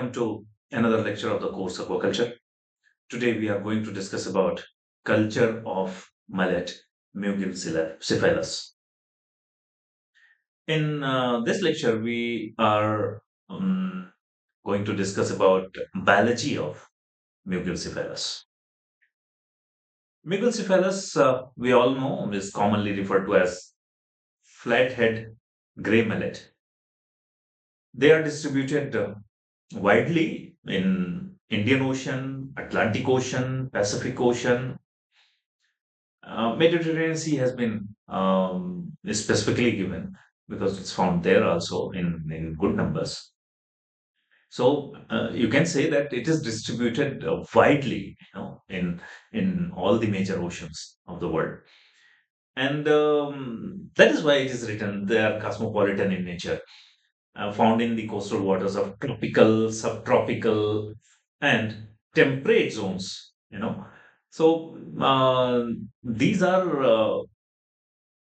welcome to another lecture of the course Aquaculture. Today we are going to discuss about culture of mullet, Mugil cephalus. In this lecture, we are going to discuss about biology of Mugil cephalus. Mugil cephalus, we all know, is commonly referred to as flathead gray mullet. They are distributed widely in Indian Ocean, Atlantic Ocean, Pacific Ocean. Mediterranean Sea has been specifically given because it's found there also in good numbers. So you can say that it is distributed widely, in all the major oceans of the world, and that is why it is written they are cosmopolitan in nature, found in the coastal waters of tropical, subtropical, and temperate zones. So these are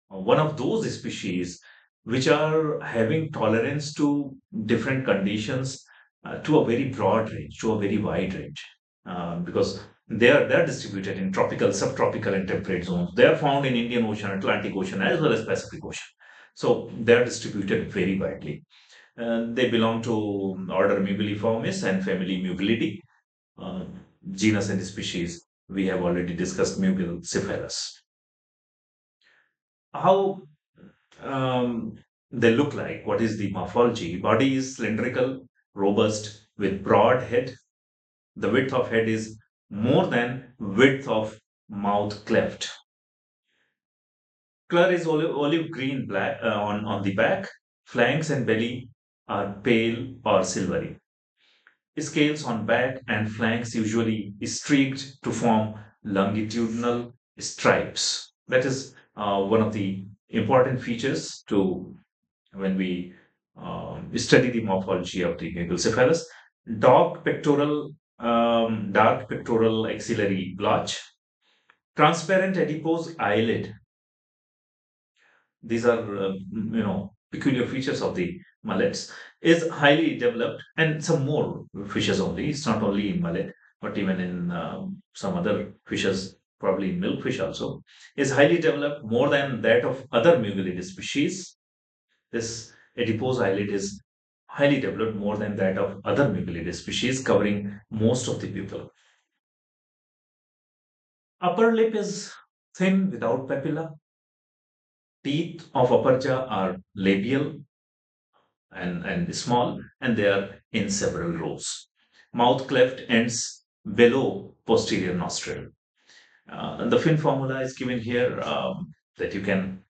one of those species which are having tolerance to different conditions, to a very broad range, to a very wide range, because they are distributed in tropical, subtropical, and temperate zones. They are found in Indian Ocean, Atlantic Ocean, as well as Pacific Ocean. So they are distributed very widely. They belong to order Muguliformis and family Mugilidae. Uh, Genus and species we have already discussed Mugil cephalus. How they look like? What is the morphology? Body is cylindrical, robust, with broad head. The width of head is more than width of mouth cleft. Color is olive green black on the back. Flanks and belly are pale or silvery. Scales on back and flanks usually streaked to form longitudinal stripes. That is one of the important features to when we study the morphology of the megalcephalus. Dark pectoral axillary blotch, transparent adipose eyelid. These are, peculiar features of the mullets. Is highly developed, and some more fishes only. It's not only in mullet, but even in some other fishes, probably in milkfish also. Is highly developed more than that of other mugilid species. This adipose eyelid is highly developed more than that of other mugilid species, covering most of the pupil. Upper lip is thin without papilla. Teeth of upper jaw are labial and small, and they are in several rows. Mouth cleft ends below posterior nostril. And the fin formula is given here, that you can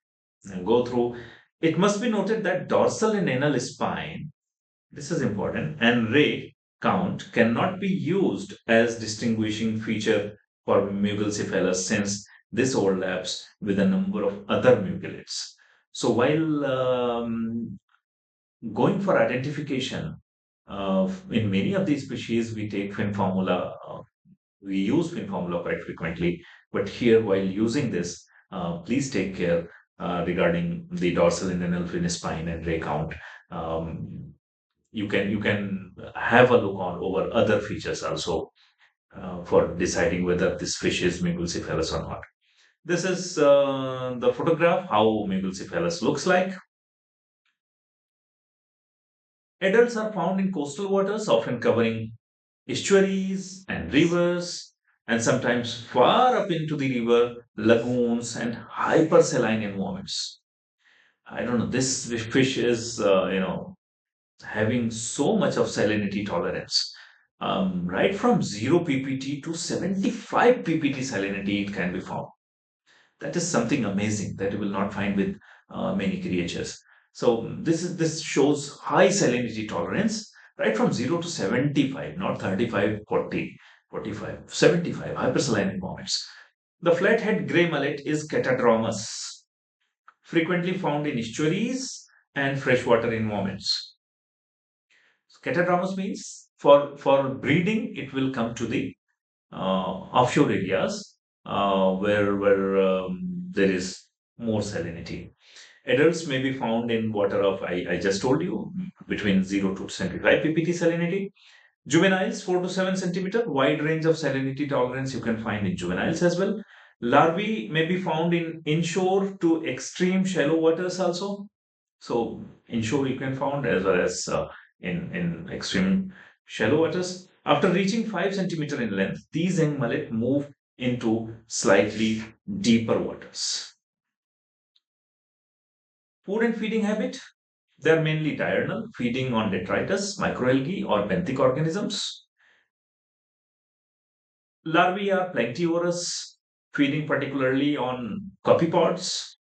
go through. It must be noted that dorsal and anal spine, this is important, and ray count cannot be used as distinguishing feature for Mugelcephalus, since this overlaps with a number of other mugelids. So while going for identification, in many of these species, we take fin formula. We use fin formula quite frequently, but here, while using this, please take care regarding the dorsal and anal fin spine and ray count. Um, you can have a look on over other features also, for deciding whether this fish is Mugilcephalus or not. This is the photograph how Mugilcephalus looks like. Adults are found in coastal waters, often covering estuaries and rivers, and sometimes far up into the river, lagoons, and hypersaline environments. I don't know, this fish is, having so much of salinity tolerance. Right from 0 ppt to 75 ppt salinity, it can be found. That is something amazing that you will not find with many creatures. So this shows high salinity tolerance, right from 0 to 75, not 35, 40, 45, 75 hypersaline environments. The flathead gray mullet is catadromous, frequently found in estuaries and freshwater environments. Catadromous means for breeding, it will come to the offshore areas, where there is more salinity. Adults may be found in water of, I just told you, between 0 to 75 ppt salinity. Juveniles, 4 to 7 centimeter, wide range of salinity tolerance you can find in juveniles as well. Larvae may be found in inshore to extreme shallow waters also. So inshore you can found as well as in extreme shallow waters. After reaching 5 centimeter in length, these young mullet move into slightly deeper waters. Food and feeding habit. They are mainly diurnal, feeding on detritus, microalgae, or benthic organisms. Larvae are planktivorous, feeding particularly on copypods.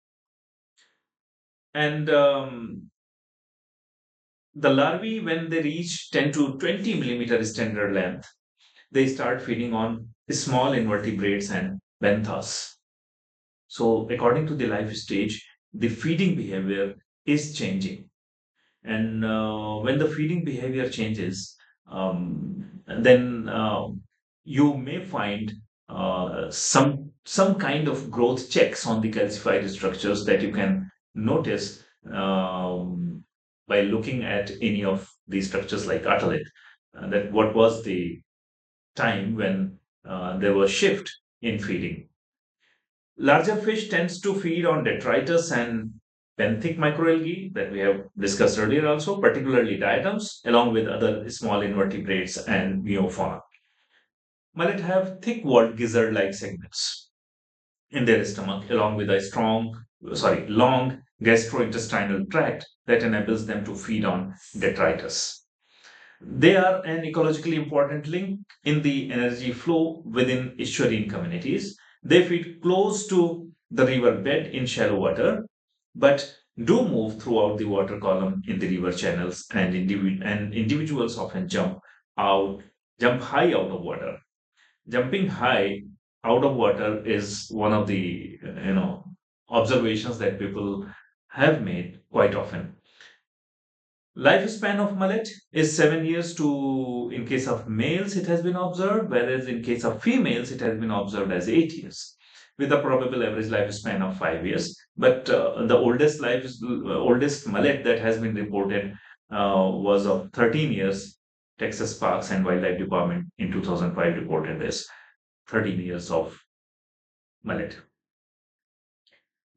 And the larvae, when they reach 10 to 20 millimeter standard length, they start feeding on small invertebrates and benthas. So, according to the life stage, the feeding behavior is changing. And when the feeding behavior changes, then you may find some kind of growth checks on the calcified structures that you can notice by looking at any of these structures like otolith. That what was the time when there was shift in feeding. Larger fish tends to feed on detritus and benthic microalgae that we have discussed earlier also, particularly diatoms, along with other small invertebrates and meiofauna. Mullet have thick-walled gizzard-like segments in their stomach, along with a long gastrointestinal tract that enables them to feed on detritus. They are an ecologically important link in the energy flow within estuarine communities. They feed close to the river bed in shallow water, but do move throughout the water column in the river channels, and, individuals often out, jump high out of water. Jumping high out of water is one of the observations that people have made quite often. Lifespan of mullet is 7 years to, in case of males, it has been observed, whereas in case of females, it has been observed as 8 years, with a probable average lifespan of 5 years. But the oldest mullet that has been reported was of 13 years. Texas Parks and Wildlife Department in 2005 reported this 13 years of mullet.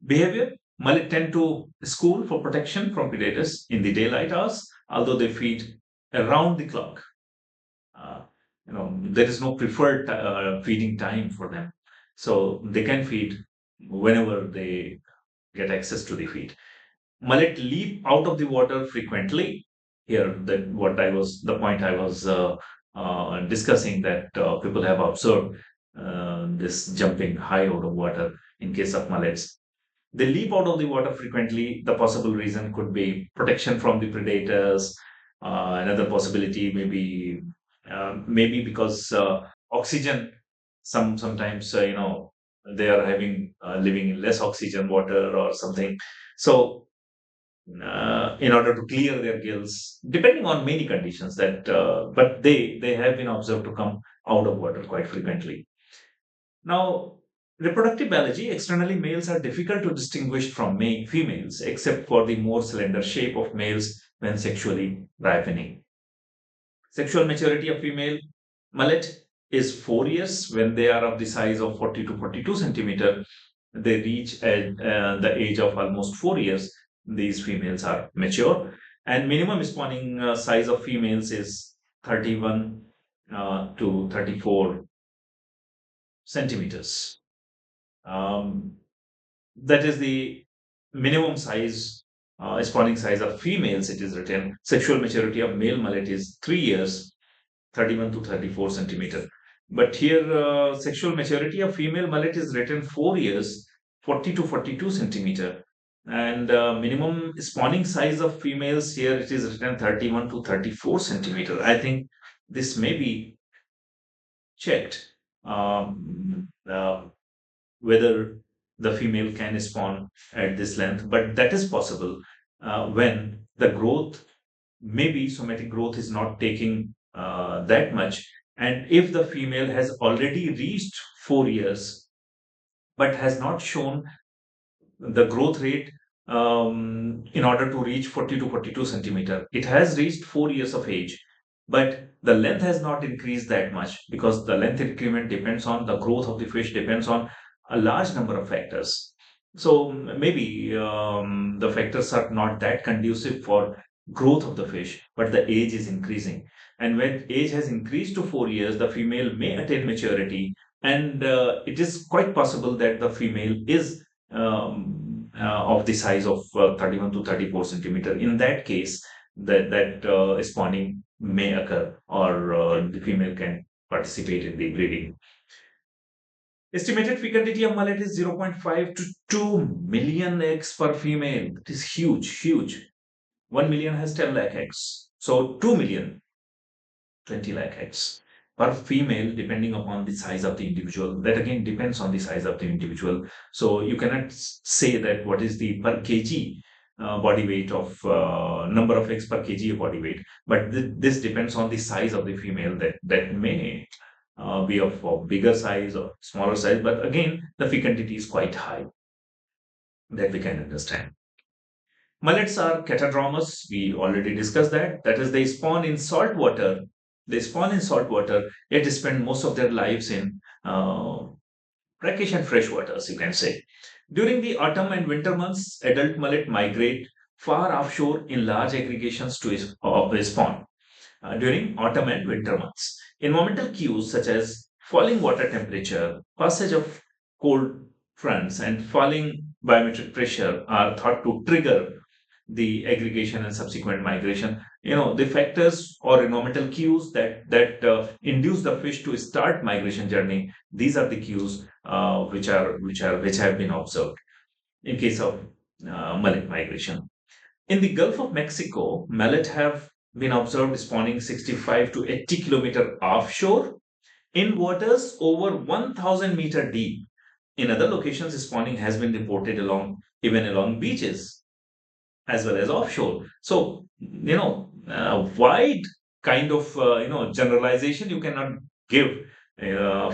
Behavior. Mullet tend to school for protection from predators in the daylight hours, although they feed around the clock. Uh, there is no preferred feeding time for them, so they can feed whenever they get access to the feed. Mullet leap out of the water frequently. Here, that what I was the point I was discussing, that people have observed this jumping high out of water in case of mullets. They leap out of the water frequently. The possible reason could be protection from the predators. Another possibility maybe because oxygen. Sometimes they are having living in less oxygen water or something. So in order to clear their gills, depending on many conditions, that but they have been observed to come out of water quite frequently. Now, reproductive biology, externally males are difficult to distinguish from females, except for the more slender shape of males when sexually ripening. Sexual maturity of female mullet is 4 years. When they are of the size of 40 to 42 centimeter, they reach at the age of almost 4 years. These females are mature, and minimum spawning size of females is 31 to 34 centimeters. Um, that is the minimum size, spawning size of females. It is written sexual maturity of male mullet is 3 years, 31 to 34 centimeter. But here, sexual maturity of female mullet is written 4 years, 40 to 42 centimeter. And minimum spawning size of females here, it is written 31 to 34 centimeter. I think this may be checked. Whether the female can spawn at this length, but that is possible when the growth, maybe somatic growth, is not taking that much. And if the female has already reached 4 years but has not shown the growth rate in order to reach 40 to 42 centimeter, it has reached 4 years of age, but the length has not increased that much because the length increment depends on the growth of the fish, depends on a large number of factors. So maybe the factors are not that conducive for growth of the fish, but the age is increasing. And when age has increased to 4 years, the female may attain maturity, and it is quite possible that the female is of the size of 31 to 34 centimeter. In that case, that spawning may occur, or the female can participate in the breeding. Estimated fecundity of mullet is 0.5 to 2 million eggs per female. It is huge, huge. 1 million has 10 lakh eggs. So 2 million, 20 lakh eggs per female, depending upon the size of the individual. That again depends on the size of the individual. So you cannot say that what is the per kg body weight of number of eggs per kg of body weight, but this depends on the size of the female, that may be of bigger size or smaller size, but again the fecundity is quite high, that we can understand. Mullets are catadromous. We already discussed that. That is, they spawn in salt water. They spawn in salt water, yet spend most of their lives in brackish and fresh waters, you can say. During the autumn and winter months, adult mullet migrate far offshore in large aggregations to spawn during autumn and winter months. Environmental cues such as falling water temperature, passage of cold fronts, and falling biometric pressure are thought to trigger the aggregation and subsequent migration. The factors or environmental cues that induce the fish to start migration journey. These are the cues which have been observed in case of mullet migration. In the Gulf of Mexico, mullet have been observed spawning 65 to 80 kilometer offshore in waters over 1,000-meter deep. In other locations, spawning has been reported even along beaches as well as offshore. So, wide kind of generalization you cannot give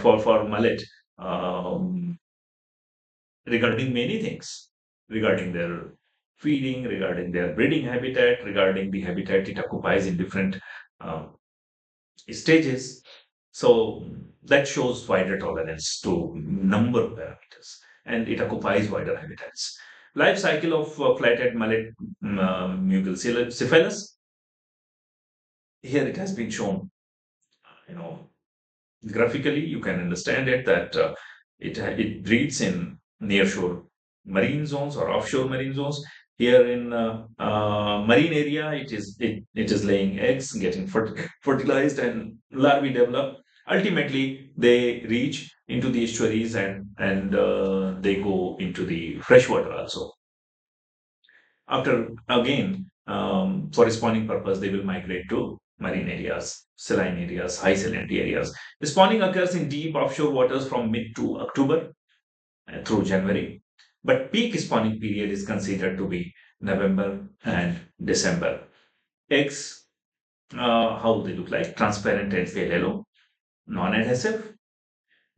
for mullet regarding many things, regarding their feeding, regarding their breeding habitat, regarding the habitat it occupies in different uh, stages. So that shows wider tolerance to number of parameters, and it occupies wider habitats. Life cycle of flathead mullet Mugil cephalus. Here it has been shown, you know, graphically. You can understand it that it breeds in nearshore marine zones or offshore marine zones. Here in marine area, it is laying eggs, getting fertilized, and larvae develop. Ultimately, they reach into the estuaries, and they go into the freshwater also. After again, for spawning purpose, they will migrate to marine areas, saline areas, high salinity areas. The spawning occurs in deep offshore waters from mid to October through January, but peak spawning period is considered to be November and December. Eggs, how they look like: transparent and pale yellow, non-adhesive,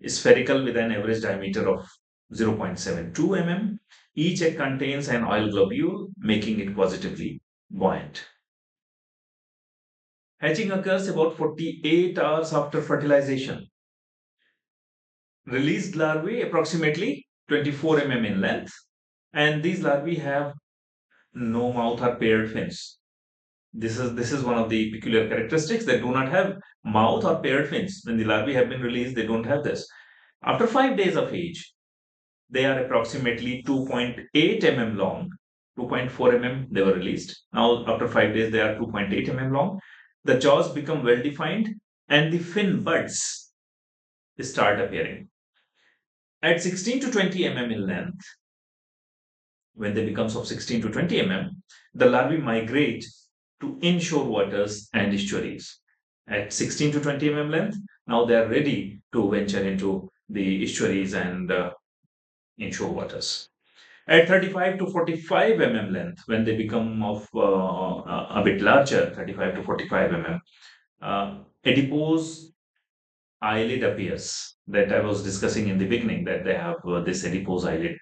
spherical with an average diameter of 0.72 mm. Each egg contains an oil globule, making it positively buoyant. Hatching occurs about 48 hours after fertilization. Released larvae approximately 24 mm in length, and these larvae have no mouth or paired fins. This is one of the peculiar characteristics. They do not have mouth or paired fins. When the larvae have been released, they don't have this. After 5 days of age, they are approximately 2.8 mm long. 2.4 mm they were released. Now, after 5 days, they are 2.8 mm long. The jaws become well defined, and the fin buds start appearing. At 16 to 20 mm in length, when they becomes of 16 to 20 mm, the larvae migrate to inshore waters and estuaries. At 16 to 20 mm length, now they are ready to venture into the estuaries and inshore waters. At 35 to 45 mm length, when they become of a bit larger, 35 to 45 mm, adipose eyelid appears, that I was discussing in the beginning, that they have this adipose eyelid.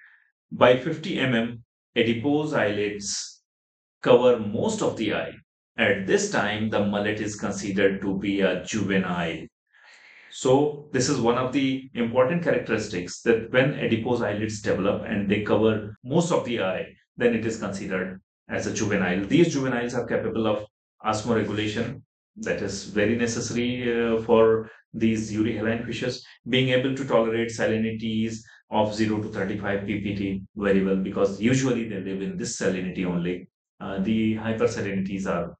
By 50 mm, adipose eyelids cover most of the eye. At this time, the mullet is considered to be a juvenile. So this is one of the important characteristics that when adipose islets develop and they cover most of the eye, then it is considered as a juvenile. These juveniles are capable of osmoregulation, that is very necessary for these euryhaline fishes, being able to tolerate salinities of 0 to 35 ppt very well because usually they live in this salinity only. The hypersalinities are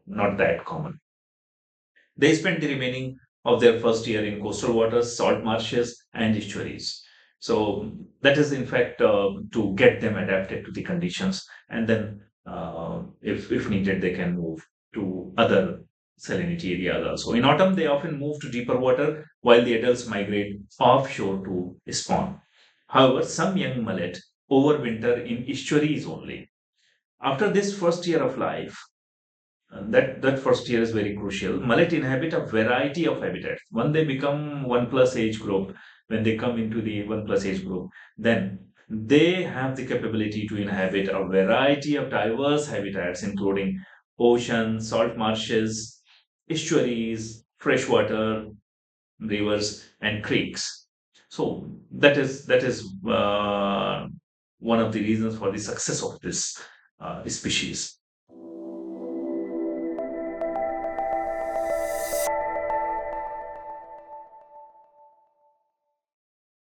not that common. They spent the remaining of their first year in coastal waters, salt marshes, and estuaries. So that is, in fact, to get them adapted to the conditions, and then, if needed, they can move to other salinity areas also. In autumn, they often move to deeper water, while the adults migrate offshore to spawn. However, some young mullet overwinter in estuaries only. After this first year of life, that first year is very crucial. Mullet inhabit a variety of habitats. When they become one plus age group, when they come into the one plus age group, then they have the capability to inhabit a variety of diverse habitats, including oceans, salt marshes, estuaries, freshwater rivers, and creeks. So that is one of the reasons for the success of this species.